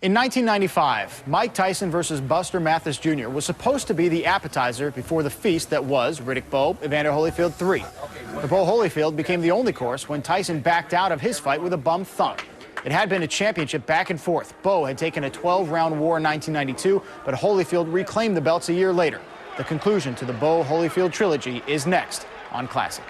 In 1995, Mike Tyson versus Buster Mathis Jr. was supposed to be the appetizer before the feast that was Riddick Bowe, Evander Holyfield 3. The Bowe Holyfield became the only course when Tyson backed out of his fight with a bum thumb. It had been a championship back and forth. Bowe had taken a 12-round war in 1992, but Holyfield reclaimed the belts a year later. The conclusion to the Bowe-Holyfield trilogy is next on Classic.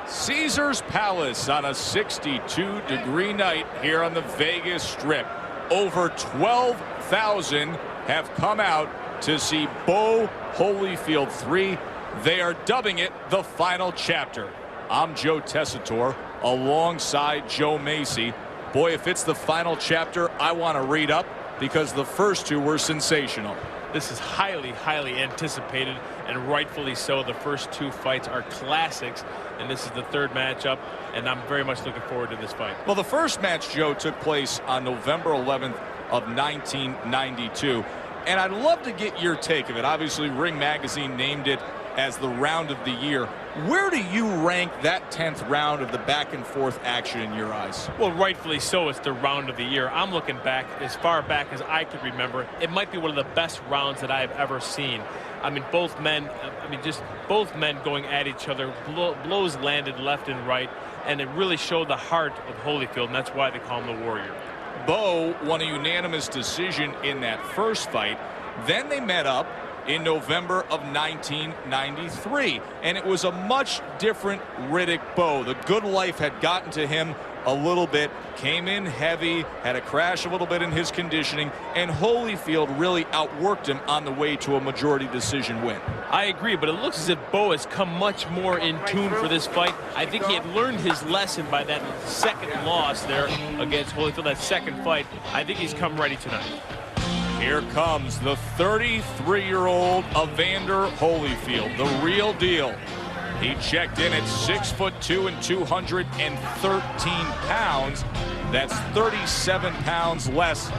Caesar's Palace on a 62-degree night here on the Vegas Strip. Over 12,000 have come out to see Bowe Holyfield 3. They are dubbing it the final chapter. I'm Joe Tessitore alongside Joe Macy. Boy, if it's the final chapter, I want to read up because the first two were sensational. This is highly, highly anticipated, and rightfully so. The first two fights are classics, and this is the third matchup, and I'm very much looking forward to this fight. Well, the first match, Joe, took place on November 11th of 1992, and I'd love to get your take of it. Obviously, Ring Magazine named it as the round of the year. Where do you rank that 10th round of the back-and-forth action in your eyes? Well, rightfully so. It's the round of the year. I'm looking back as far back as I could remember. It might be one of the best rounds that I've ever seen. I mean, both men going at each other, blows landed left and right, and it really showed the heart of Holyfield, and that's why they call him the Warrior. Bowe won a unanimous decision in that first fight. Then they met up in November of 1993, and it was a much different Riddick Bowe. The good life had gotten to him a little bit, came in heavy, had a crash a little bit in his conditioning, and Holyfield really outworked him on the way to a majority decision win. I agree, but it looks as if Bowe has come much more in tune for this fight. I think he had learned his lesson by that second loss there against Holyfield, that second fight. I think he's come ready tonight. Here comes the 33-year-old Evander Holyfield, the real deal. He checked in at 6'2" and 213 pounds. That's 37 pounds less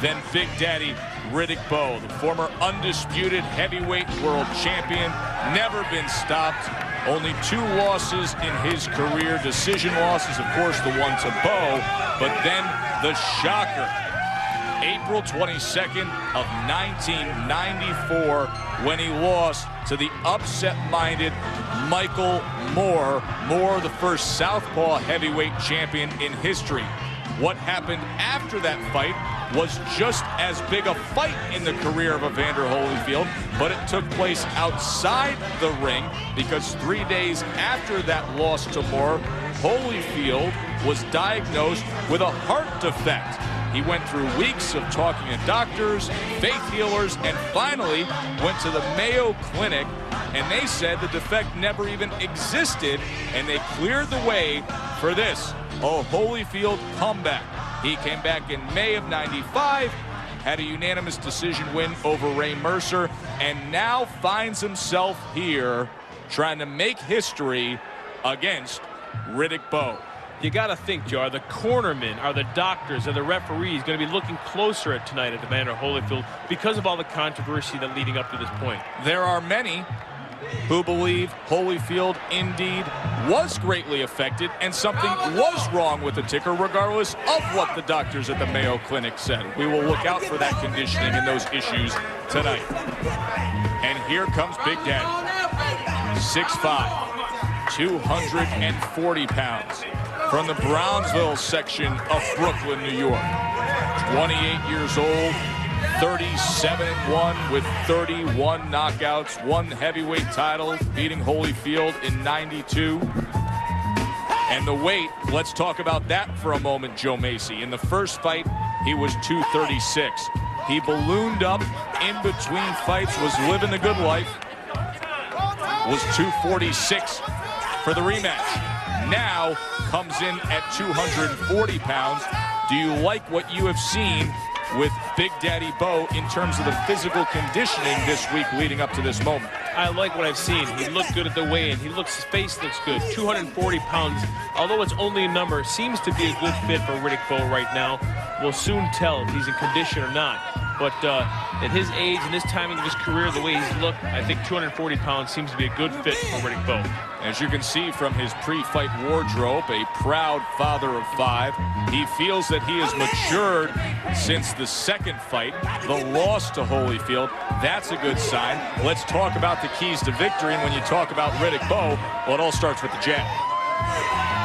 than Big Daddy Riddick Bowe, the former undisputed heavyweight world champion, never been stopped. Only 2 losses in his career, decision losses, of course, the one to Bowe, but then the shocker. April 22nd of 1994 when he lost to the upset-minded Michael Moore. Moore, the first southpaw heavyweight champion in history. What happened after that fight was just as big a fight in the career of Evander Holyfield, but it took place outside the ring because 3 days after that loss to Moore, Holyfield was diagnosed with a heart defect. He went through weeks of talking to doctors, faith healers, and finally went to the Mayo Clinic, and they said the defect never even existed, and they cleared the way for this, a Holyfield comeback. He came back in May of '95, had a unanimous decision win over Ray Mercer, and now finds himself here trying to make history against Riddick Bowe. You got to think, Joe, are the cornermen, are the doctors, are the referees going to be looking closer at tonight at Evander Holyfield because of all the controversy that leading up to this point? There are many who believe Holyfield indeed was greatly affected and something was wrong with the ticker regardless of what the doctors at the Mayo Clinic said. We will look out for that conditioning and those issues tonight. And here comes Big Daddy. 6'5", 240 pounds. From the Brownsville section of Brooklyn, New York. 28 years old, 37-1 with 31 knockouts, 1 heavyweight title, beating Holyfield in '92. And the weight, let's talk about that for a moment, Joe Macy. In the first fight, he was 236. He ballooned up in between fights, was living the good life, was 246 for the rematch. Now comes in at 240 pounds. Do you like what you have seen with Big Daddy Bowe in terms of the physical conditioning this week leading up to this moment? I like what I've seen. He looked good at the weigh-in. His face looks good. 240 pounds, although it's only a number, seems to be a good fit for Riddick Bowe right now. We'll soon tell if he's in condition or not. But at his age and this timing of his career, the way he's looked, I think 240 pounds seems to be a good fit for Riddick Bowe. As you can see from his pre-fight wardrobe, a proud father of 5. He feels that he has matured since the second fight, the loss to Holyfield. That's a good sign. Let's talk about the keys to victory. And when you talk about Riddick Bowe, well, it all starts with the jab.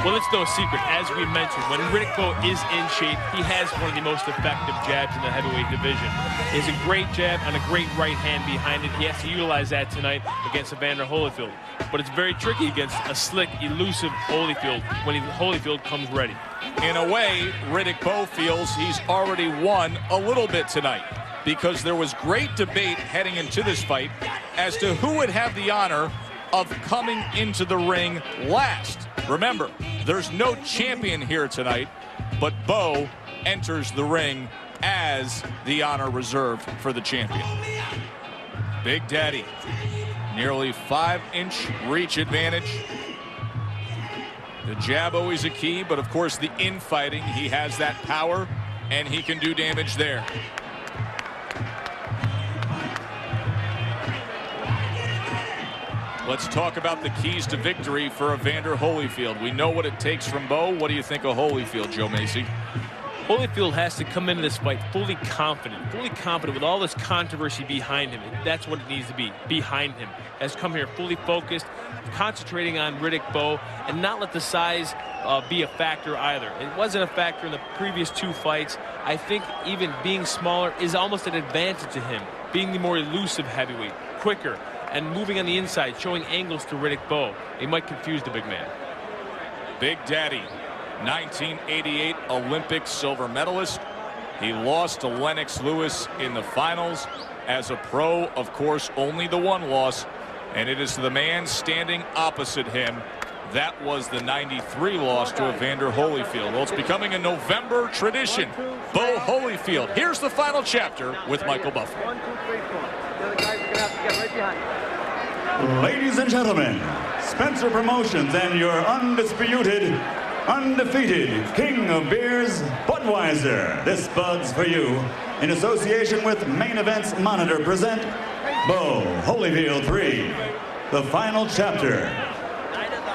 Well, it's no secret, as we mentioned, when Riddick Bowe is in shape, he has one of the most effective jabs in the heavyweight division. He has a great jab and a great right hand behind it. He has to utilize that tonight against Evander Holyfield. But it's very tricky against a slick, elusive Holyfield when Holyfield comes ready. In a way, Riddick Bowe feels he's already won a little bit tonight, because there was great debate heading into this fight as to who would have the honor of coming into the ring last. Remember, there's no champion here tonight, but Bowe enters the ring as the honor reserved for the champion. Big Daddy, nearly 5-inch reach advantage. The jab always a key, but of course the infighting, he has that power and he can do damage there. Let's talk about the keys to victory for Evander Holyfield. We know what it takes from Bowe. What do you think of Holyfield, Joe Macy? Holyfield has to come into this fight fully confident with all this controversy behind him. That's what it needs to be, behind him. Has come here fully focused, concentrating on Riddick Bowe, and not let the size be a factor either. It wasn't a factor in the previous 2 fights. I think even being smaller is almost an advantage to him, being the more elusive heavyweight, quicker, and moving on the inside, showing angles to Riddick Bowe. He might confuse the big man. Big Daddy, 1988 Olympic silver medalist. He lost to Lennox Lewis in the finals. As a pro, of course, only the 1 loss, and it is the man standing opposite him. That was the 93 loss to Evander Holyfield. Well, it's becoming a November tradition. Bowe Holyfield. Here's the final chapter with Michael Buffer. 1, 2, 3, 4. The other guys are going to have to get right behind you. Ladies and gentlemen, Spencer Promotions and your undisputed, undefeated king of beers, Budweiser. This Bud's for you, in association with Main Events Monitor, present Bowe Holyfield 3, the final chapter.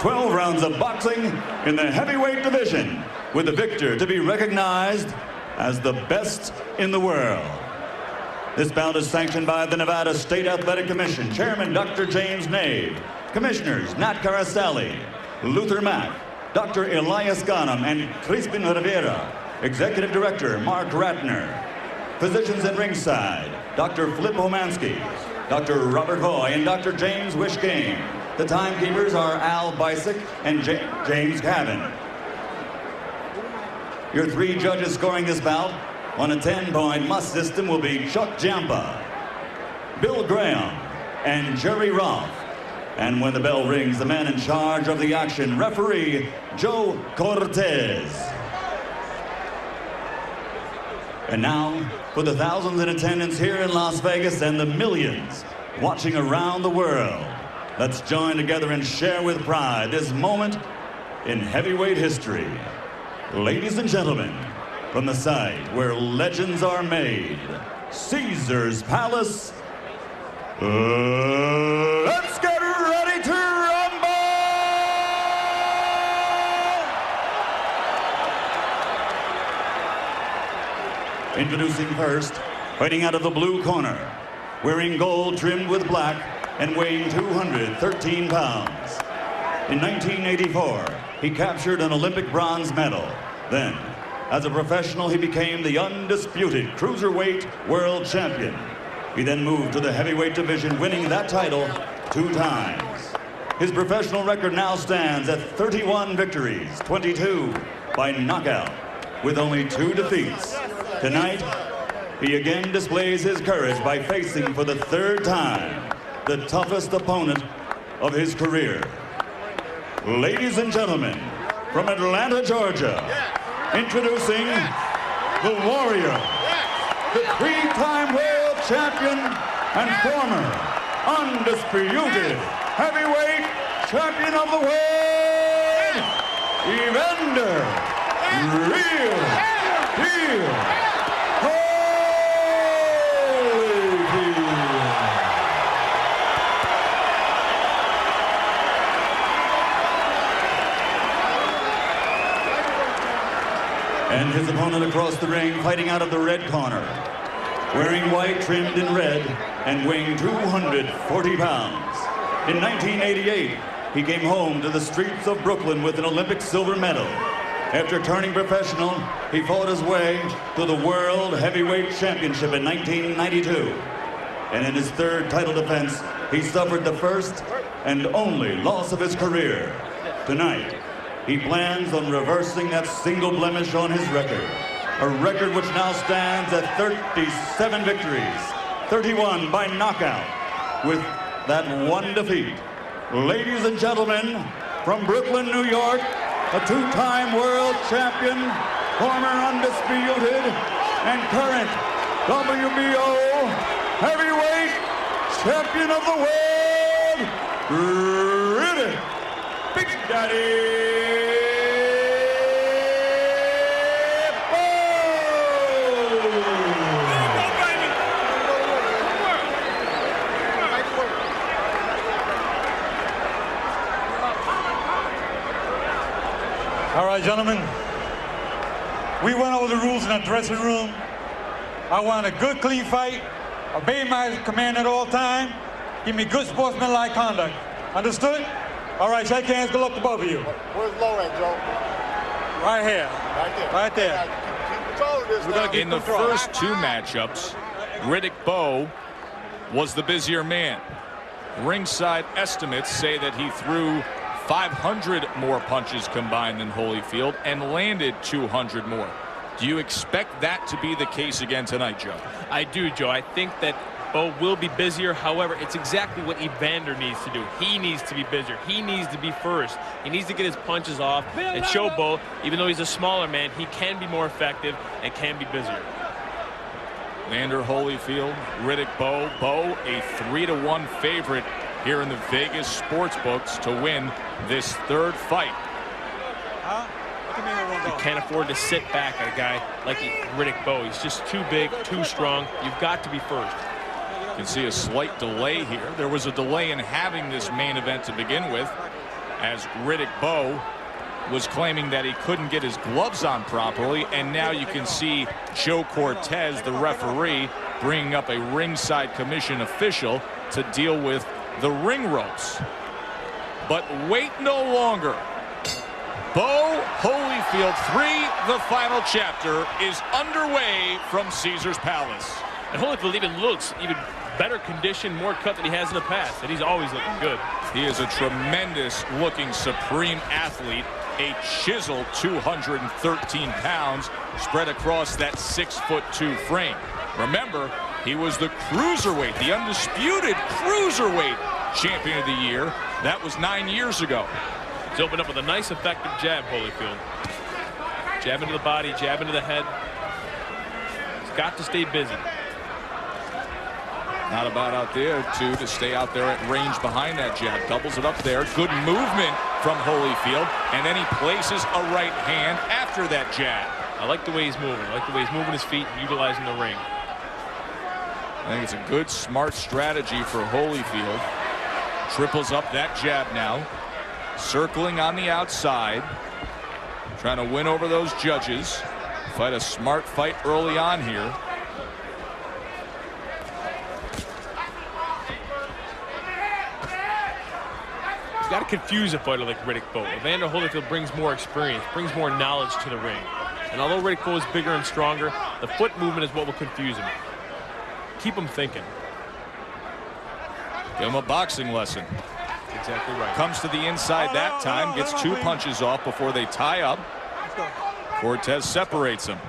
12 rounds of boxing in the heavyweight division, with the victor to be recognized as the best in the world. This bout is sanctioned by the Nevada State Athletic Commission, Chairman Dr. James Nave, Commissioners Nat Carasali, Luther Mack, Dr. Elias Ghanem, and Crispin Rivera, Executive Director Mark Ratner. Physicians at ringside, Dr. Flip Homansky, Dr. Robert Hoy, and Dr. James Wishgame. The timekeepers are Al Bisick and James Gavin. Your 3 judges scoring this bout on a 10-point must system will be Chuck Giampa, Bill Graham, and Jerry Roth. And when the bell rings, the man in charge of the action, referee Joe Cortez. And now, for the thousands in attendance here in Las Vegas and the millions watching around the world, let's join together and share with pride this moment in heavyweight history. Ladies and gentlemen, from the site where legends are made, Caesar's Palace, let's get ready to rumble! Introducing first, fighting out of the blue corner, wearing gold trimmed with black and weighing 213 pounds. In 1984, he captured an Olympic bronze medal. Then, as a professional, he became the undisputed cruiserweight world champion. He then moved to the heavyweight division, winning that title 2 times. His professional record now stands at 31 victories, 22 by knockout, with only 2 defeats. Tonight, he again displays his courage by facing for the 3rd time the toughest opponent of his career. Ladies and gentlemen, from Atlanta, Georgia, introducing the Warrior, the 3-time world champion and former undisputed heavyweight champion of the world, Evander Real Deal Holyfield. And his opponent across the ring, fighting out of the red corner, wearing white trimmed in red and weighing 240 pounds. In 1988, he came home to the streets of Brooklyn with an Olympic silver medal. After turning professional, he fought his way to the World Heavyweight Championship in 1992. And in his third title defense, he suffered the first and only loss of his career. Tonight, he plans on reversing that single blemish on his record, a record which now stands at 37 victories, 31 by knockout, with that one defeat. Ladies and gentlemen, from Brooklyn, New York, a two-time world champion, former undisputed and current WBO heavyweight champion of the world, Riddick, Big Daddy All right, gentlemen, we went over the rules in the dressing room. I want a good, clean fight, obey my command at all time, give me good sportsmanlike conduct. Understood? All right, shake hands, good luck to both of you. Where's Low at, Joe? Right here. Right there. Right there. Keep control of this now. In the first two matchups, Riddick Bowe was the busier man. Ringside estimates say that he threw 500 more punches combined than Holyfield and landed 200 more. Do you expect that to be the case again tonight, Joe? I do, Joe. I think that Bowe will be busier. However, it's exactly what Evander needs to do. He needs to be busier. He needs to be first. He needs to get his punches off and show Bowe, even though he's a smaller man, he can be more effective and can be busier. Evander Holyfield, Riddick Bowe. Bowe, a 3-1 favorite here in the Vegas sports books to win this third fight. You can't afford to sit back at a guy like Riddick Bowe. He's just too big, too strong. You've got to be first. You can see a slight delay here. There was a delay in having this main event to begin with, as Riddick Bowe was claiming that he couldn't get his gloves on properly, and now you can see Joe Cortez, the referee, bringing up a ringside commission official to deal with the ring ropes. But wait no longer. Bowe Holyfield 3, the final chapter, is underway from Caesar's Palace. And Holyfield even looks even better condition, more cut than he has in the past, and he's always looking good. He is a tremendous looking supreme athlete, a chiseled 213 pounds spread across that 6'2" frame. Remember, he was the cruiserweight, the undisputed cruiserweight champion of the year. That was 9 years ago. He's opened up with a nice effective jab, Holyfield. Jab into the body, jab into the head. He's got to stay busy. Not about out there, too, to stay out there at range behind that jab. Doubles it up there. Good movement from Holyfield. And then he places a right hand after that jab. I like the way he's moving. I like the way he's moving his feet and utilizing the ring. I think it's a good, smart strategy for Holyfield. Triples up that jab now. Circling on the outside. Trying to win over those judges. Fight a smart fight early on here. He's got to confuse a fighter like Riddick Bowe. Evander Holyfield brings more experience, brings more knowledge to the ring. And although Riddick Bowe is bigger and stronger, the foot movement is what will confuse him. Keep him thinking. Give him a boxing lesson. Exactly right. Comes to the inside that time, gets two punches off before they tie up. Cortez separates him.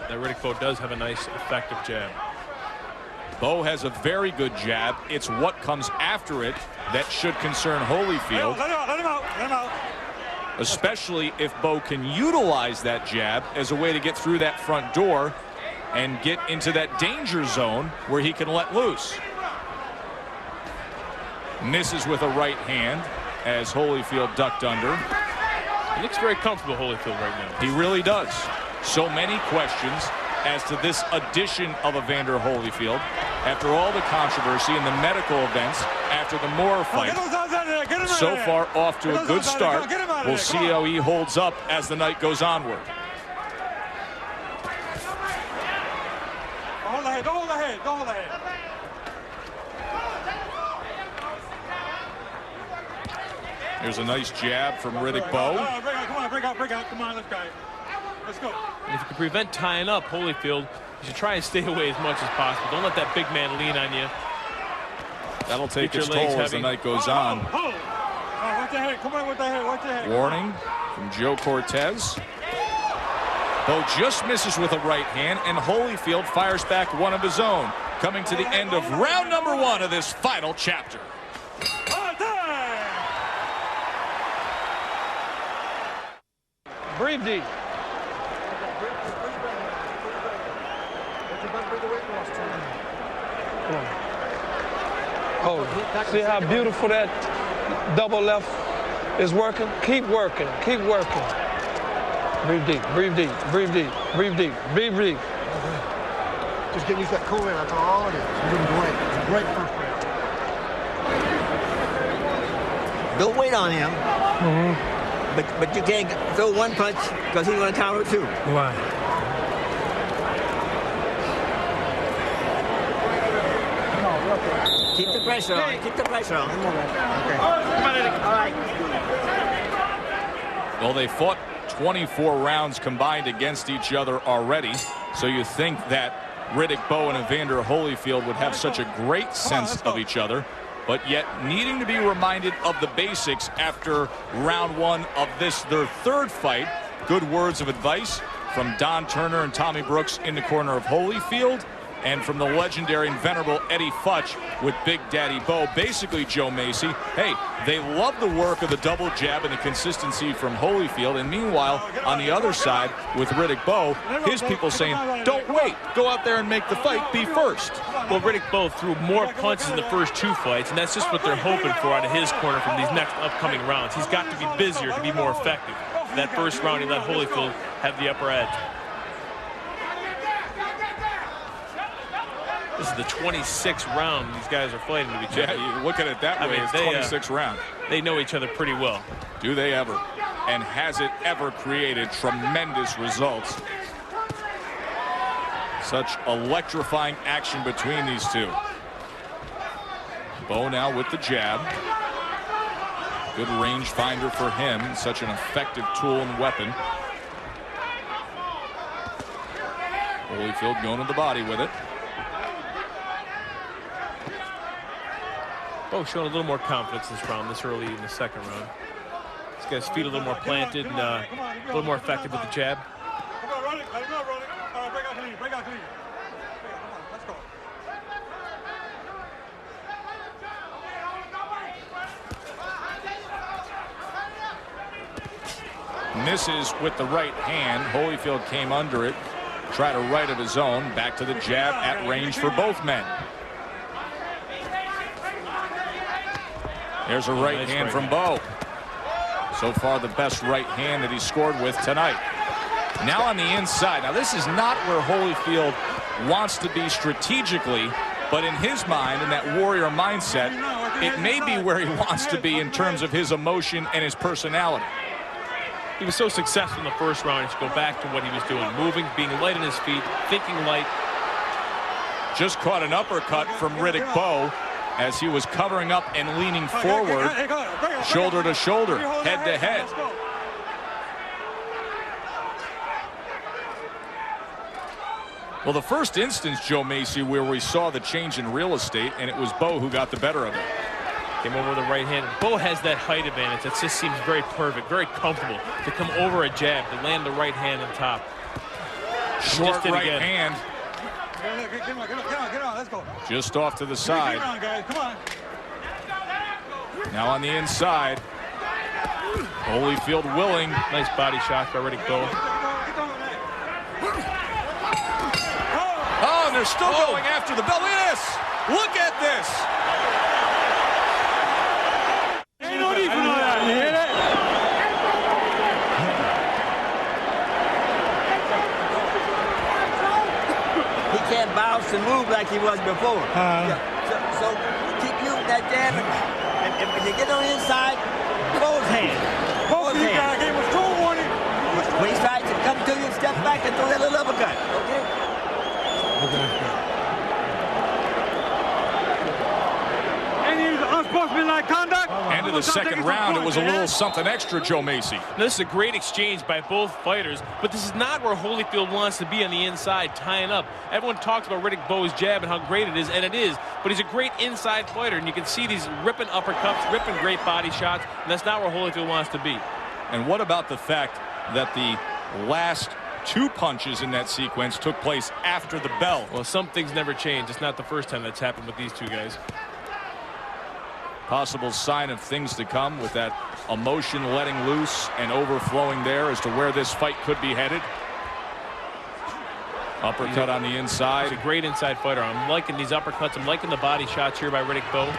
That Riddick Bowe does have a nice, effective jab. Bowe has a very good jab. It's what comes after it that should concern Holyfield. Let him out, let him out, let him out. Especially if Bowe can utilize that jab as a way to get through that front door and get into that danger zone where he can let loose. Misses with a right hand as Holyfield ducked under. He looks very comfortable, Holyfield, right now. He really does. So many questions as to this addition of Evander Holyfield after all the controversy and the medical events after the Moore fight. Get those hands out of there. So far off to a good start. We'll see how he holds up as the night goes onward. Hold the head, don't hold the head, don't hold the head. Here's a nice jab from Riddick Bowe. Break out, come on, let's go. Let's go. And if you can prevent tying up Holyfield, you should try and stay away as much as possible. Don't let that big man lean on you. That'll take its toll as the night goes on. Watch the head, come on with the head, watch the head. Warning from Joe Cortez. Bowe just misses with a right hand, and Holyfield fires back one of his own. Coming to the end of round number 1 of this final chapter. Breathe deep. Oh, see how beautiful that double left is working? Keep working, keep working. Breathe deep, breathe deep, breathe deep, breathe deep, breathe deep. Just getting used to that cool in, that's all it is. You're doing great. Great first round. Don't wait on him. But you can't throw one punch because he's going to counter two. Why? Keep the pressure on. Keep the pressure on. Okay. All right. Well, they fought 24 rounds combined against each other already. So you think that Riddick Bowe and Evander Holyfield would have such a great sense of each other, but yet needing to be reminded of the basics after round 1 of this, their third fight. Good words of advice from Don Turner and Tommy Brooks in the corner of Holyfield, and from the legendary and venerable Eddie Futch with Big Daddy Bowe. Basically, Joe Macy, hey, they love the work of the double jab and the consistency from Holyfield, and meanwhile, on the other side with Riddick Bowe, his people saying, don't wait, go out there and make the fight, be first. Well, Riddick Bowe threw more punches in the first 2 fights, and that's just what they're hoping for out of his corner from these next upcoming rounds. He's got to be busier to be more effective. That first round, he let Holyfield have the upper edge. This is the 26th round these guys are fighting to each other. Yeah, you look at it that way, it's 26th round. They know each other pretty well. Do they ever? And has it ever created tremendous results? Such electrifying action between these two. Bowe now with the jab. Good range finder for him. Such an effective tool and weapon. Holyfield going to the body with it. Bowe showing a little more confidence this round, this early in the second round. This guy's feet a little more planted and a little more effective with the jab. Come on, run it, let him go, run it. All right, break out clean, break out clean. Let's go. Misses with the right hand. Holyfield came under it. Tried a right of his own. Back to the jab at range for both men. There's a right hand from Bowe. So far the best right hand that he scored with tonight. Now on the inside. Now this is not where Holyfield wants to be strategically, but in his mind, in that warrior mindset, it may be where he wants to be in terms of his emotion and his personality. He was so successful in the first round, he should go back to what he was doing. Moving, being light on his feet, thinking light. Just caught an uppercut from Riddick Bowe as he was covering up and leaning forward, shoulder to shoulder, head to head. Well, the first instance, Joe Macy, where we saw the change in real estate, and it was Bowe who got the better of it. Came over with the right hand. Bowe has that height advantage. That just seems very perfect, very comfortable to come over a jab, to land the right hand on top. Short right hand. Get on, let's go. Just off to the side. Come on, guys, come on. Now on the inside. Holyfield willing. Nice body shot by Riddick Bowe. Oh, and they're still going after the bell. Look at this. Look at this. Ain't no need for all that. You hear that? He can't bounce and move like he was before. So keep using that jab and if you get on the inside, both hands. Both you guys gave us 2 warning. When he tries to come to you, step back and throw that little uppercut. Okay? Any unsportsmanlike conduct? End of the second round, it was a little something extra, Joe Macy. Now, this is a great exchange by both fighters, but this is not where Holyfield wants to be on the inside, tying up. Everyone talks about Riddick Bowe's jab and how great it is, and it is, but he's a great inside fighter, and you can see these ripping uppercuts, ripping great body shots, and that's not where Holyfield wants to be. And what about the fact that the last 2 punches in that sequence took place after the bell? Well, some things never change. It's not the first time that's happened with these two guys. Possible sign of things to come with that emotion letting loose and overflowing there as to where this fight could be headed. Uppercut on the inside. He's a great inside fighter. I'm liking these uppercuts. I'm liking the body shots here by Riddick Bowe.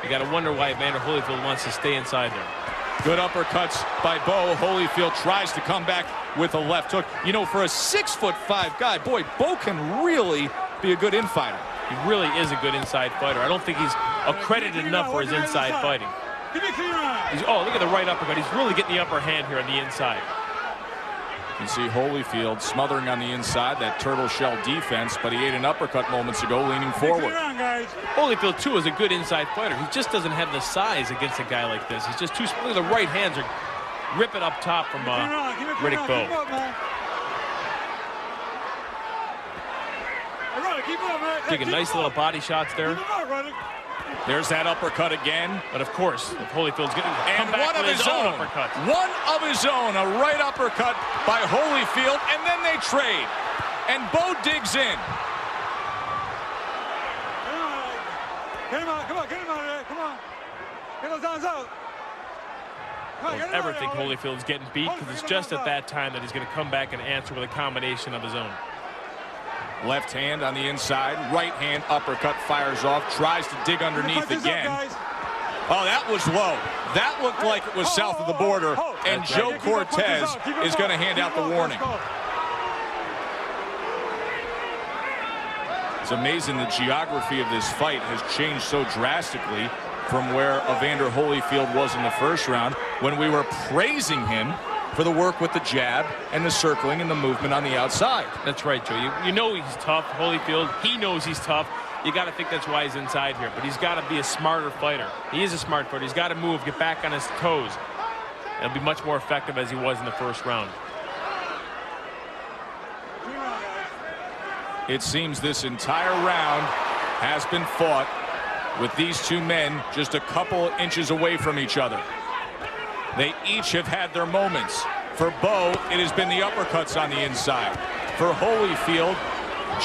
You got to wonder why Evander Holyfield wants to stay inside there. Good uppercuts by Bowe. Holyfield tries to come back with a left hook. You know, for a 6'5" guy, boy, Bowe can really be a good infighter. He really is a good inside fighter. I don't think he's accredited enough for his inside fighting. Oh, look at the right uppercut. He's really getting the upper hand here on the inside. You see Holyfield smothering on the inside, that turtle shell defense, but he ate an uppercut moments ago, leaning forward. Holyfield, too, is a good inside fighter. He just doesn't have the size against a guy like this. He's just too small. The right hands are ripping up top from Riddick Bowe. Taking nice little body shots there. There's that uppercut again. But of course, if Holyfield's getting one of his own uppercut. One of his own, a right uppercut by Holyfield, and then they trade. And Bowe digs in. Get him out, come on, get him out of there, come on. Get those arms out. I don't ever think Holyfield's getting beat, because it's just at that time that he's going to come back and answer with a combination of his own. Left hand on the inside, right hand uppercut fires off, tries to dig underneath again. Oh, that was low. That looked like it was south of the border, and Joe Cortez is going to hand out the warning. It's amazing the geography of this fight has changed so drastically from where Evander Holyfield was in the first round, when we were praising him for the work with the jab and the circling and the movement on the outside. That's right, Joe. You know he's tough, Holyfield. He knows he's tough. You got to think that's why he's inside here. But he's got to be a smarter fighter. He is a smart fighter. He's got to move, get back on his toes. He'll be much more effective as he was in the first round. It seems this entire round has been fought with these two men just a couple inches away from each other. They each have had their moments. For Bowe, it has been the uppercuts on the inside. For Holyfield,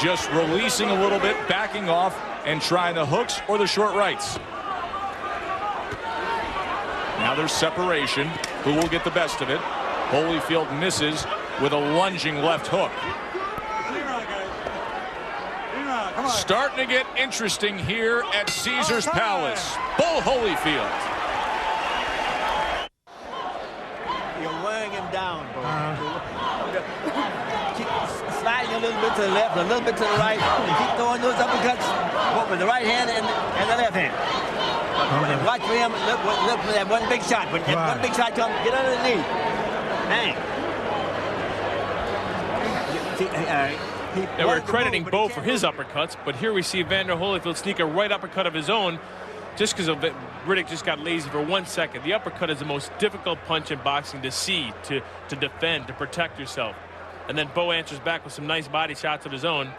just releasing a little bit, backing off, and trying the hooks or the short rights. Now there's separation. Who will get the best of it? Holyfield misses with a lunging left hook. Starting to get interesting here at Caesars Palace. Bowe Holyfield. You're wearing him down, Bowe. Keep sliding a little bit to the left, a little bit to the right, and keep throwing those uppercuts with the right hand and the left hand. Watch for him. Look for that one big shot. When that one big shot comes, get underneath. Hang. Now we're crediting Bowe for his uppercuts, but here we see Evander Holyfield sneak a right uppercut of his own just because Riddick just got lazy for 1 second. The uppercut is the most difficult punch in boxing to see, to defend, to protect yourself. And then Bowe answers back with some nice body shots of his own.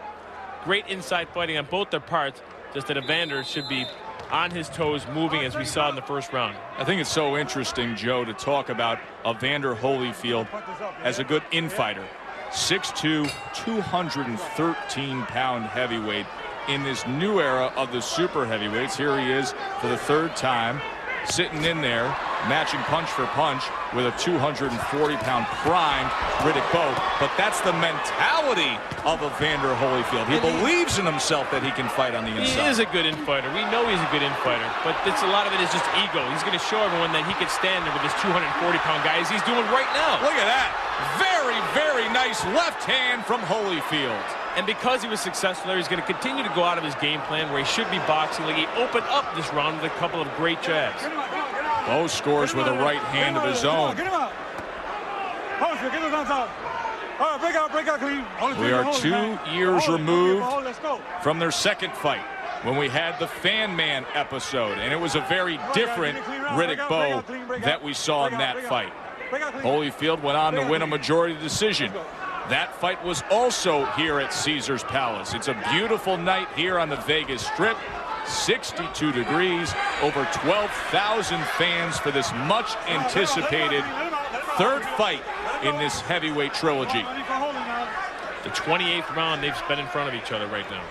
Great inside fighting on both their parts, just that Evander should be on his toes, moving as we saw in the first round. I think it's so interesting, Joe, to talk about Evander Holyfield as a good infighter. 6'2", 213-pound heavyweight in this new era of the super heavyweights. Here he is for the third time, sitting in there, matching punch for punch with a 240-pound primed Riddick Bowe. But that's the mentality of Evander Holyfield. He believes in himself that he can fight on the inside. He is a good infighter. We know he's a good infighter, but a lot of it is just ego. He's going to show everyone that he can stand there with his 240-pound guy as he's doing right now. Look at that. Very, very nice left hand from Holyfield. And because he was successful there, he's going to continue to go out of his game plan where he should be boxing. Like he opened up this round with a couple of great jabs. Bowe scores with a right hand of his own. Get him out. Holyfield, get those arms out. All right, break out clean. We are 2 years removed from their second fight, when we had the Fan Man episode, and it was a very different Riddick Bowe that we saw in that fight. Holyfield went on to win a majority decision. That fight was also here at Caesars Palace. It's a beautiful night here on the Vegas Strip. 62 degrees, over 12,000 fans for this much anticipated third fight in this heavyweight trilogy. The 28th round they've spent in front of each other right now.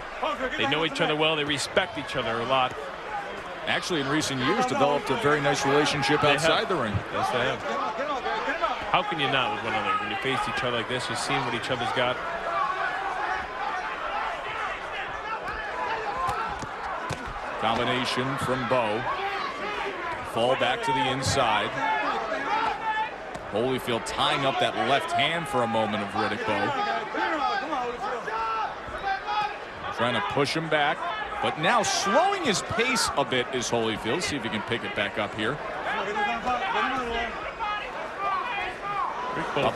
They know each other well. They respect each other a lot. Actually, in recent years, developed a very nice relationship outside the ring. Yes, they have. How can you not with one another? When you face each other like this, you've seen what each other's got. Combination from Bowe. Fall back to the inside. Holyfield tying up that left hand for a moment of Riddick Bowe. Trying to push him back, but now slowing his pace a bit is Holyfield. See if he can pick it back up here.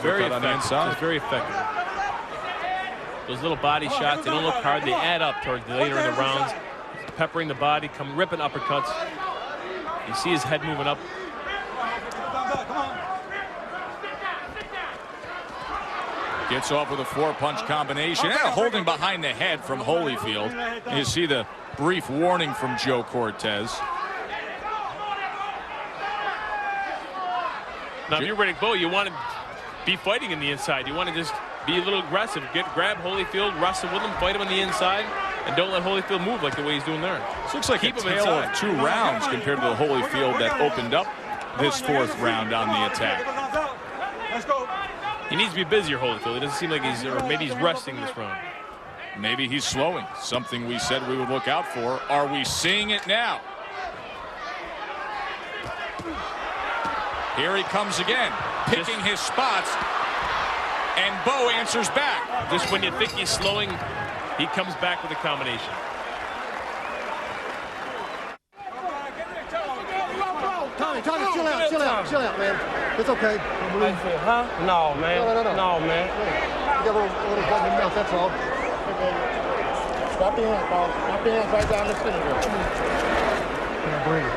Very effective on the inside. Just very effective. Those little body shots, they don't look hard. They add up towards the later in the rounds. Peppering the body, come ripping uppercuts. You see his head moving up. Gets off with a 4-punch combination and a holding behind the head from Holyfield. And you see the brief warning from Joe Cortez. Now, if you're Riddick Bowe, you want to be fighting in the inside. You want to just be a little aggressive. Grab Holyfield, wrestle with him, fight him on the inside, and don't let Holyfield move like the way he's doing there. This looks like a tale of 2 rounds compared to the Holyfield that opened up this 4th round on the attack. Let's go. He needs to be busier, Holyfield. It doesn't seem like he's, or maybe he's resting this round. Maybe he's slowing. Something we said we would look out for. Are we seeing it now? Here he comes again, picking his spots, and Bowe answers back. Just when you think he's slowing, he comes back with a combination. Tommy, chill out, man. It's okay. Huh? No, man. No, man. You got a little blood in your mouth, that's all. Stop your hands, Paul. Stop your hands right down the center there. Can't breathe.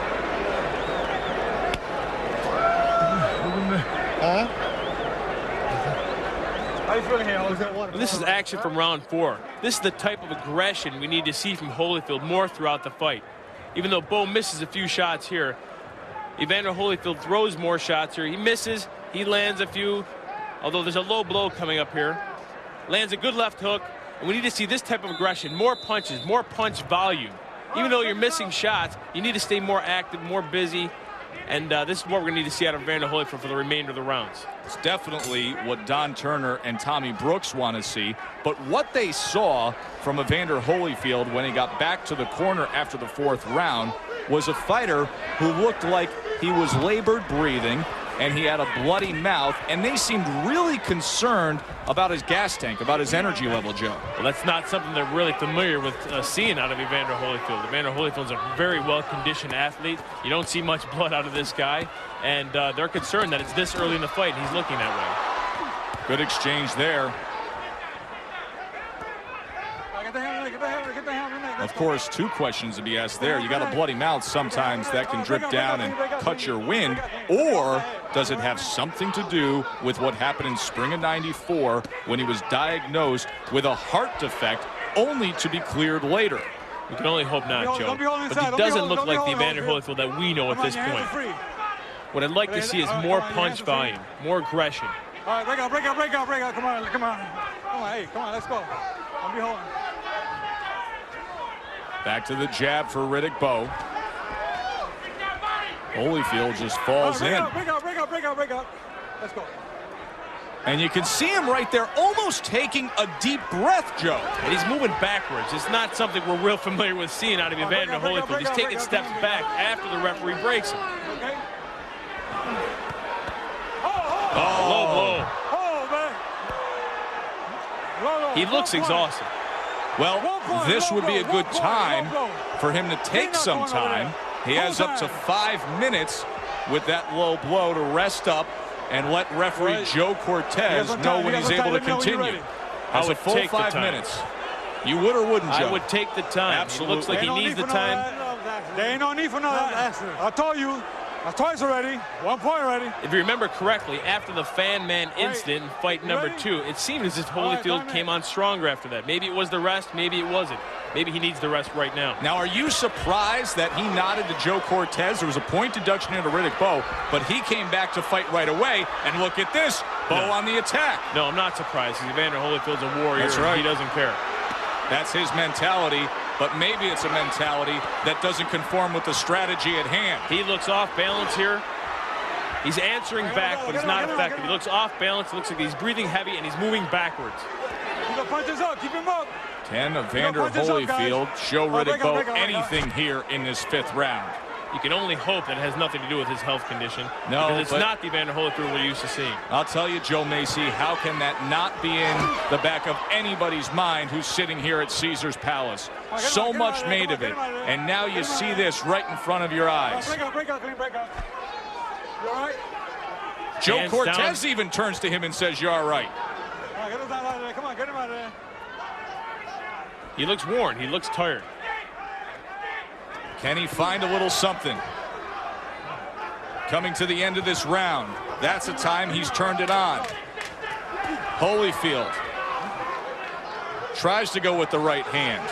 Huh? How you feeling here? This is action from round 4. This is the type of aggression we need to see from Holyfield more throughout the fight. Even though Bowe misses a few shots here, Evander Holyfield throws more shots here. He misses, he lands a few, although there's a low blow coming up here. Lands a good left hook, and we need to see this type of aggression, more punches, more punch volume. Even though you're missing shots, you need to stay more active, more busy, and this is what we're going to need to see out of Evander Holyfield for the remainder of the rounds. It's definitely what Don Turner and Tommy Brooks want to see, but what they saw from Evander Holyfield when he got back to the corner after the 4th round was a fighter who looked like he was labored breathing and he had a bloody mouth, and they seemed really concerned about his gas tank, about his energy level, Joe. Well, that's not something they're really familiar with seeing out of Evander Holyfield. Evander Holyfield's a very well-conditioned athlete. You don't see much blood out of this guy, and they're concerned that it's this early in the fight, and he's looking that way. Good exchange there. Of course, 2 questions to be asked there. You got a bloody mouth. Sometimes that can drip down and cut your wind. Or does it have something to do with what happened in spring of '94 when he was diagnosed with a heart defect only to be cleared later? We can only hope not, Joe. But he doesn't look like the Evander Holyfield that we know at this point. What I'd like to see is more punch volume, more aggression. All right, break out. Come on. Come on, hey, come on, let's go. Don't be holding. Back to the jab for Riddick Bowe. Holyfield just falls in. Break out. Let's go. And you can see him right there almost taking a deep breath, Joe. And he's moving backwards. It's not something we're real familiar with seeing out of Evander Holyfield. He's taking steps back after the referee breaks him. Okay. Low blow. Oh, man. He looks exhausted. Well, this would be a good time for him to take some time. He has up to 5 minutes with that low blow to rest up and let referee Joe Cortez know when he's able to continue. Has a full 5 minutes. You would or wouldn't, Joe? I would take the time. Absolutely. It looks like he needs the time. There ain't no need for none of that. I told you. Twice already. 1 point already. If you remember correctly, after the fan man incident in fight number 2, it seemed as if Holyfield came on stronger after that. Maybe it was the rest, maybe it wasn't. Maybe he needs the rest right now. Now, are you surprised that he nodded to Joe Cortez? There was a point deduction into Riddick Bowe, but he came back to fight right away. And look at this, Bowe on the attack. No, I'm not surprised. Evander Holyfield's a warrior. That's right. He doesn't care. That's his mentality, but maybe it's a mentality that doesn't conform with the strategy at hand. He looks off balance here. He's answering back, but he's not effective. He looks off balance. It looks like he's breathing heavy, and he's moving backwards. Keep him up. Can Evander Holyfield show Riddick Bowe anything here in this 5th round? You can only hope that it has nothing to do with his health condition. No, because it's not the Evander Holyfield we're used to seeing. I'll tell you, Joe Macy, how can that not be in the back of anybody's mind who's sitting here at Caesar's Palace? So much made of it, and now you see this right in front of your eyes. Break up. You all right? Joe Cortez even turns to him and says, "You're all right." Come on, get him out of there. He looks worn. He looks tired. Can he find a little something? Coming to the end of this round. That's the time he's turned it on. Holyfield tries to go with the right hand.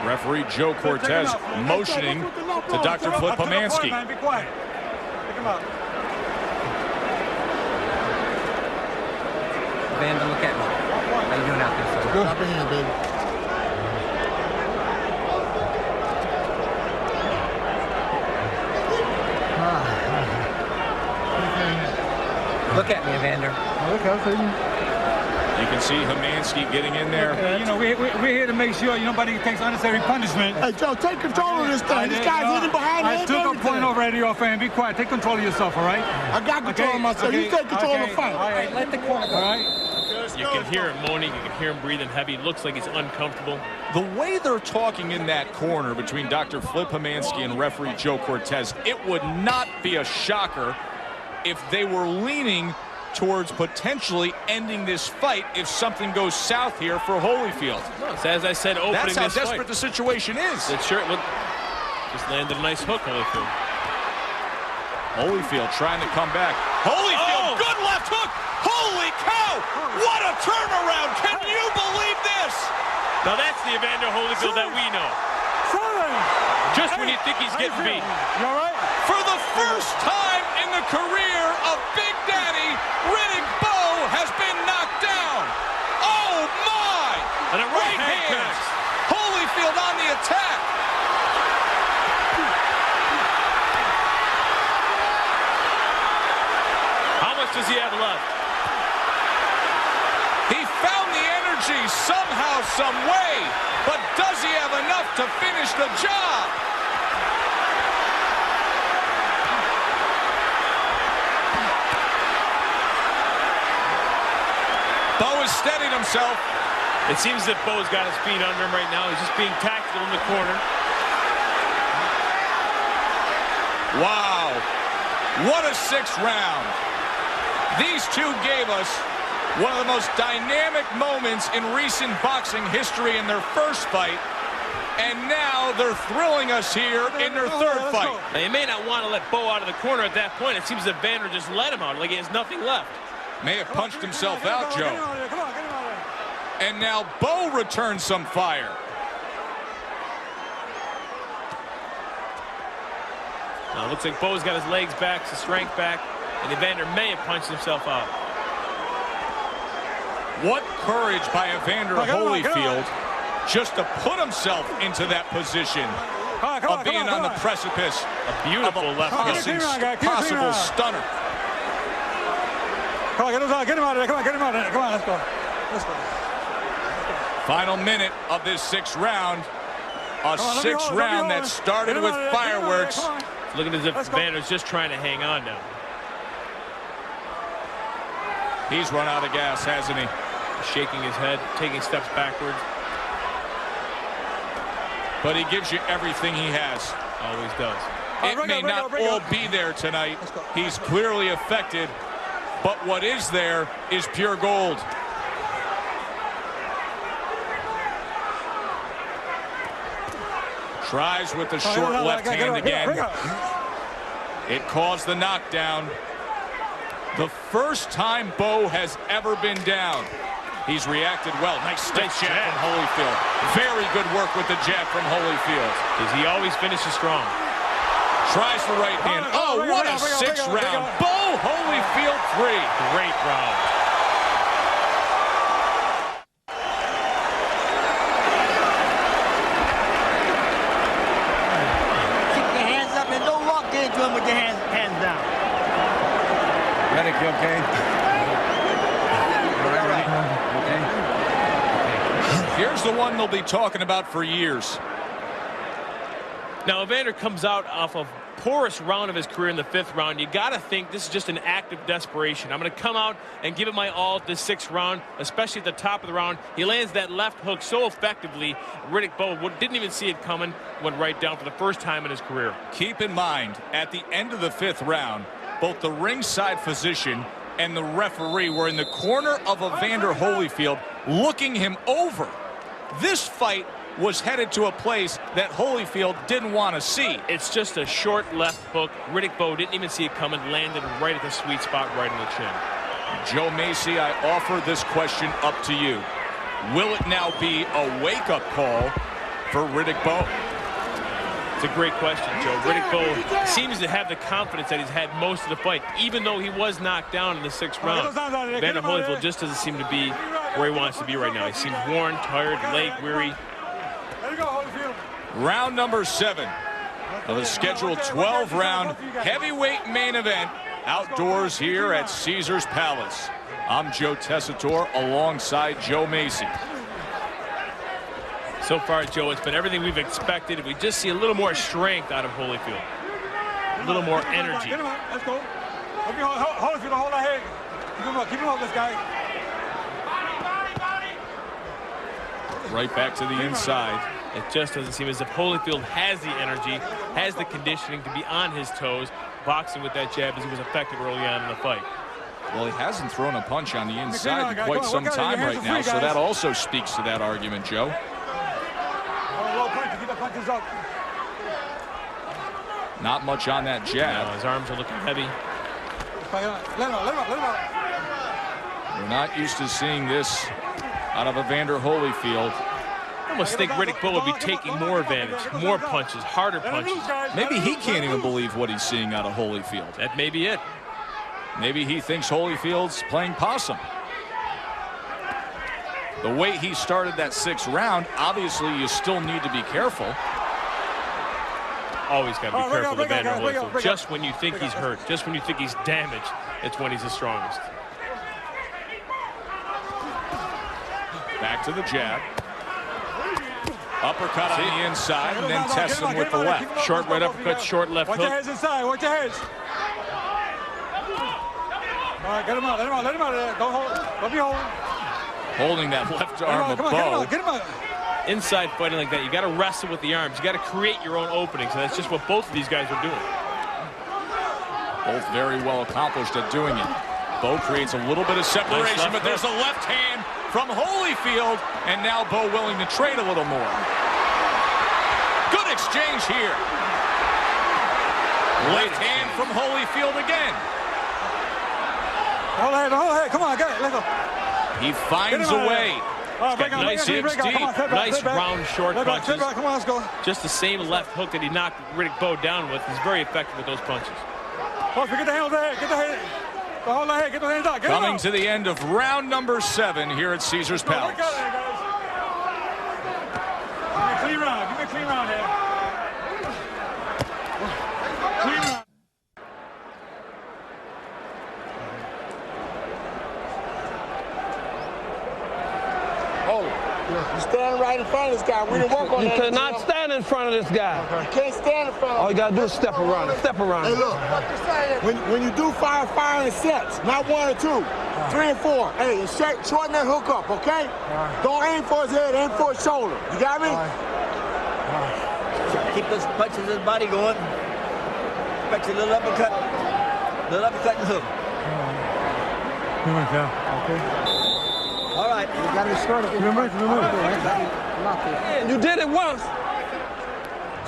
Referee Joe Cortez motioning to Dr. Flip Pomansky. Be quiet. Pick him up. Evander, look at me. How you doing out there, sir? Good. Stop in here, baby. Look at me, Evander. Okay. You can see Pomansky getting in there. You know, we're here to make sure nobody takes unnecessary punishment. Hey, Joe, take control of this thing. This guy's hitting behind me. I took a point already off, and be quiet. Take control of yourself, all right? I got control of myself. You take control of the fight. All right, let the corner go. All right. You can hear him moaning. You can hear him breathing heavy. It looks like he's uncomfortable. The way they're talking in that corner between Dr. Flip Pomansky and referee Joe Cortez, it would not be a shocker if they were leaning towards potentially ending this fight if something goes south here for Holyfield. So as I said, opening that's how this desperate fight. the situation is. It sure just landed a nice hook, Holyfield. Holyfield trying to come back. Holyfield, good left hook. Holy cow! What a turnaround! Can you believe this? Now that's the Evander Holyfield that we know. Just when you think he's getting beat. You all right? For the first time in the career of Big Daddy, Riddick Bowe has been knocked down. Oh my! And a right hand hands. Holyfield on the attack. How much does he have left? He found the energy somehow, some way, but does he have enough to finish the job? Bowe has steadied himself. It seems that Bowe's got his feet under him right now. He's just being tactical in the corner. Wow. What a 6th round. These two gave us one of the most dynamic moments in recent boxing history in their first fight. And now they're thrilling us here in their 3rd fight. Now, you may not want to let Bowe out of the corner at that point. It seems that Evander just let him out like he has nothing left. May have punched himself out, Joe. Come on, get him out of there. And now Bowe returns some fire. Now, it looks like Bowe's got his legs back, his strength back, and Evander may have punched himself out. What courage by Evander Holyfield just to put himself into that position of being on the precipice A beautiful left hook. possible stunner. Come on, get him out of there. Come on, get him out of there. Come on, let's go. Let's go. Final minute of this 6th round. A 6th round that started with fireworks. It's looking as if Evander's just trying to hang on now. He's run out of gas, hasn't he? Shaking his head, taking steps backwards. But he gives you everything he has. Always does. It may not all be there tonight. He's clearly affected. But what is there is pure gold. Tries with the short left hand again. It caused the knockdown. The first time Bowe has ever been down. He's reacted well. Nice stick jab from Holyfield. Very good work with the jab from Holyfield. He always finishes strong. Tries the right hand. Oh, what a 6th round. Bowe Holyfield 3. Great round. Keep your hands up and don't walk into him with your hands down. Riddick, you okay? All right. Here's the one they'll be talking about for years. Now, Evander comes out off of poorest round of his career in the 5th round. You got to think this is just an act of desperation. I'm going to come out and give it my all at this 6th round, especially at the top of the round. He lands that left hook so effectively. Riddick Bowe didn't even see it coming, went right down for the first time in his career. Keep in mind, at the end of the 5th round, both the ringside physician and the referee were in the corner of Evander Holyfield, looking him over. This fight was headed to a place that Holyfield didn't want to see. It's just a short left hook. Riddick Bowe didn't even see it coming, landed right at the sweet spot, right in the chin. Joe Macy, I offer this question up to you. Will it now be a wake-up call for Riddick Bowe? It's a great question, Joe. Riddick Bowe seems to have the confidence that he's had most of the fight, even though he was knocked down in the 6th round. Evander Holyfield just doesn't seem to be where he wants to be right now. He seems worn, tired, leg weary. Round number 7 of the scheduled 12-round heavyweight main event outdoors here at Caesars Palace. I'm Joe Tessitore alongside Joe Macy. So far, Joe, it's been everything we've expected. We just see a little more strength out of Holyfield. A little more energy. Let's go. Holyfield, hold that head. Keep him up, this guy. Right back to the inside. It just doesn't seem as if Holyfield has the energy, has the conditioning to be on his toes, boxing with that jab as he was effective early on in the fight. Well, he hasn't thrown a punch on the inside in quite some time right now, so that also speaks to that argument, Joe. Not much on that jab. No, his arms are looking heavy. We're not used to seeing this out of Evander Holyfield. I almost think Riddick Bowe would be taking more advantage, more punches, harder punches. Maybe he can't even believe what he's seeing out of Holyfield. That may be it. Maybe he thinks Holyfield's playing possum. The way he started that 6th round, obviously you still need to be careful. Always got to be careful with Evander Holyfield. Just when you think he's hurt, just when you think he's damaged, it's when he's the strongest. Back to the jab. Uppercut on the inside, and then tests him with the left. Short right uppercut, short left hook. Watch your heads inside. Watch your heads. All right, get him out. Let him out. Let him out of there. Don't be holding. Holding that left arm of Bowe. Get him out. Inside fighting like that, you got to wrestle with the arms. You got to create your own openings, and that's just what both of these guys are doing. Both very well accomplished at doing it. Bowe creates a little bit of separation, but there's a left hand from Holyfield, and now Bowe willing to trade a little more. Good exchange here. Left hand from Holyfield again. Hold ahead. Come on, get it. Let's go. He finds a way. Nice hips deep, nice round short punches. Come on, let's go. Just the same left hook that he knocked Riddick Bowe down with. He's very effective with those punches. Get the hands there. Get the head. Hold the head. Get the hands out. Coming to the end of round number 7 here at Caesars Palace. Give me a clean round. Give me a clean round here. Clean round. You stand right in front of this guy. We didn't work on You that. cannot stand in front of this guy. You can't stand in front of him. All you gotta do is step around. Step around. Hey, look. When you do fire in sets, not 1 or 2, 3 and 4. Hey, shorten that hook up, okay? Don't aim for his head, aim for his shoulder. You got me? Keep those punches in his body going. Expect a little uppercut and hook. Okay. All right. You got to start it. Remember. You did it once.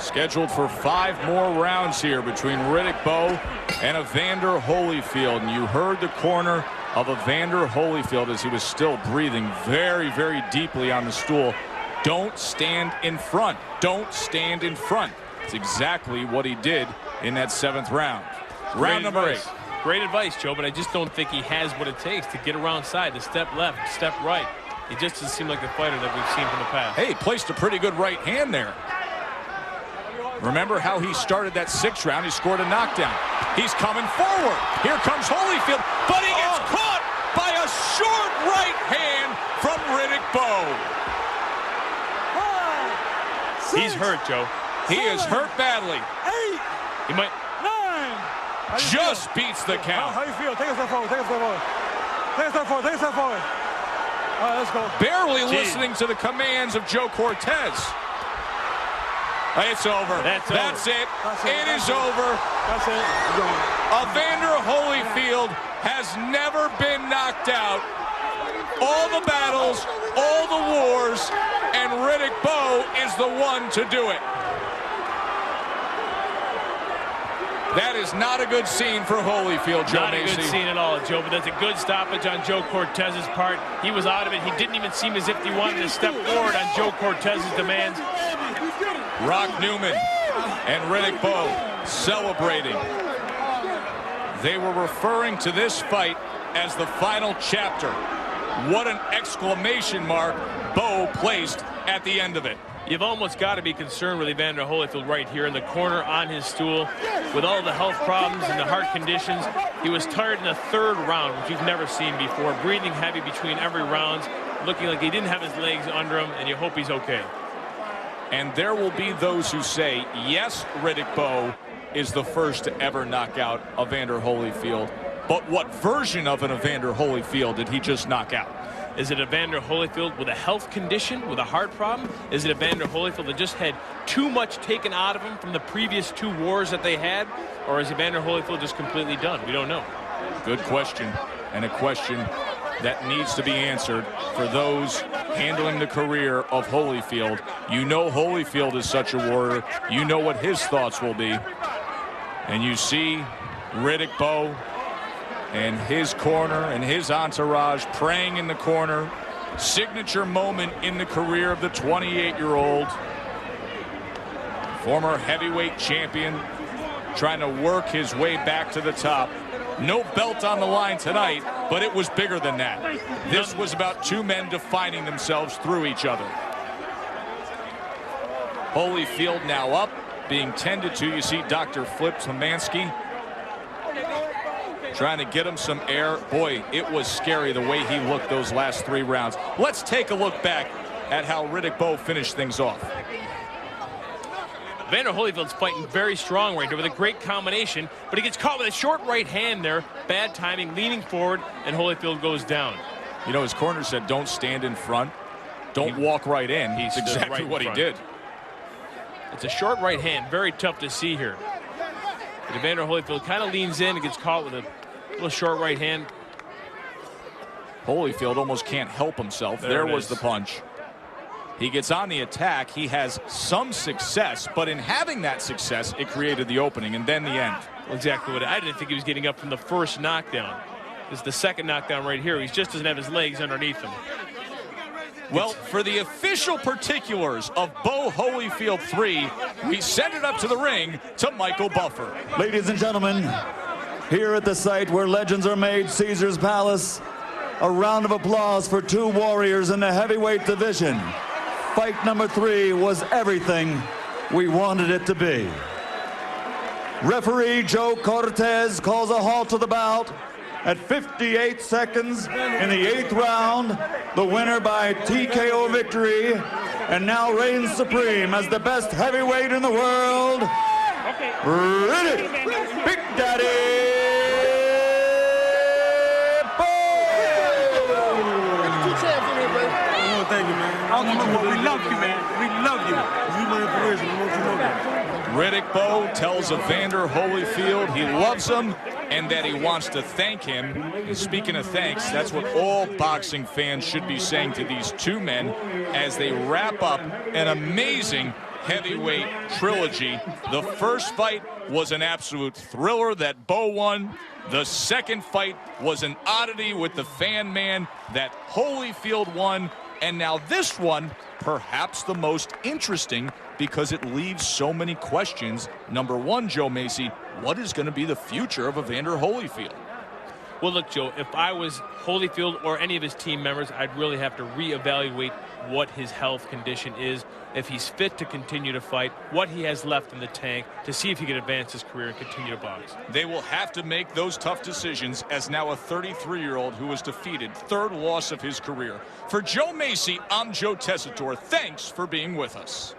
Scheduled for 5 more rounds here between Riddick Bowe and Evander Holyfield. And you heard the corner of Evander Holyfield as he was still breathing very, very deeply on the stool. Don't stand in front. Don't stand in front. It's exactly what he did in that 7th round. Round number 8. Great advice, Joe, but I just don't think he has what it takes to get around side, to step left, step right. He just doesn't seem like the fighter that we've seen from the past. Hey, placed a pretty good right hand there. Remember how he started that 6th round? He scored a knockdown. He's coming forward. Here comes Holyfield, but he gets caught by a short right hand from Riddick Bowe. He's hurt, Joe. He is hurt badly. 8. He might. 9. Just beats the count. How you feel? Take a step forward. Take a step forward. Take a step forward. Take a step forward. All right, let's go. Barely listening to the commands of Joe Cortez. It's over. That's it. It is over. That's it. Evander Holyfield has never been knocked out. All the battles, all the wars, and Riddick Bowe is the one to do it. That is not a good scene for Holyfield, Joe Not a good scene at all, Joe, but that's a good stoppage on Joe Cortez's part. He was out of it. He didn't even seem as if he wanted to step forward on Joe Cortez's demands. Rock Newman and Riddick Bowe celebrating. They were referring to this fight as the final chapter. What an exclamation mark Bowe placed at the end of it. You've almost got to be concerned with Evander Holyfield right here in the corner on his stool. With all the health problems and the heart conditions, he was tired in the 3rd round, which you've never seen before. Breathing heavy between every round, looking like he didn't have his legs under him, and you hope he's okay. And there will be those who say, yes, Riddick Bowe is the first to ever knock out Evander Holyfield. But what version of an Evander Holyfield did he just knock out? Is it Evander Holyfield with a health condition, with a heart problem? Is it Evander Holyfield that just had too much taken out of him from the previous 2 wars that they had? Or is Evander Holyfield just completely done? We don't know. Good question, and a question that needs to be answered for those handling the career of Holyfield. You know Holyfield is such a warrior. You know what his thoughts will be. And you see Riddick Bowe and his corner and his entourage praying in the corner. Signature moment in the career of the 28-year-old. Former heavyweight champion trying to work his way back to the top. No belt on the line tonight, but it was bigger than that. This was about 2 men defining themselves through each other. Holyfield now up, being tended to. You see Dr. Flip Tomansky trying to get him some air. Boy, it was scary the way he looked those last 3 rounds. Let's take a look back at how Riddick Bowe finished things off. Evander Holyfield's fighting very strong right here with a great combination, but he gets caught with a short right hand there. Bad timing, leaning forward, and Holyfield goes down. You know, his corner said, don't stand in front. Don't walk right in. That's exactly right what he did. It's a short right hand, very tough to see here. But Evander Holyfield kind of leans in and gets caught with a little short right hand. Holyfield almost can't help himself. There was the punch. He gets on the attack. He has some success, but in having that success, it created the opening and then the end. Exactly what I didn't think he was getting up from the first knockdown. This is the second knockdown right here. He just doesn't have his legs underneath him. Well, for the official particulars of Bowe Holyfield 3, we send it up to the ring to Michael Buffer. Ladies and gentlemen, here at the site where legends are made, Caesar's Palace, a round of applause for 2 warriors in the heavyweight division. Fight number 3 was everything we wanted it to be. Referee Joe Cortez calls a halt to the bout at 58 seconds in the 8th round, the winner by TKO victory, and now reigns supreme as the best heavyweight in the world, Riddick, Big Daddy Bowe! Thank you, man. We love you, man. We love you. You my inspiration. I want you to know that. Riddick Bowe tells Evander Holyfield he loves him and that he wants to thank him. And speaking of thanks, that's what all boxing fans should be saying to these two men as they wrap up an amazing heavyweight trilogy. The first fight was an absolute thriller that Bowe won. The second fight was an oddity with the fan man that Holyfield won. And now this one, perhaps the most interesting because it leaves so many questions. Number one, Joe Macy, what is going to be the future of Evander Holyfield? Well, look, Joe, if I was Holyfield or any of his team members, I'd really have to reevaluate what his health condition is, if he's fit to continue to fight, what he has left in the tank to see if he can advance his career and continue to box. They will have to make those tough decisions as now a 33-year-old who was defeated, third loss of his career. For Joe Macy, I'm Joe Tessitore. Thanks for being with us.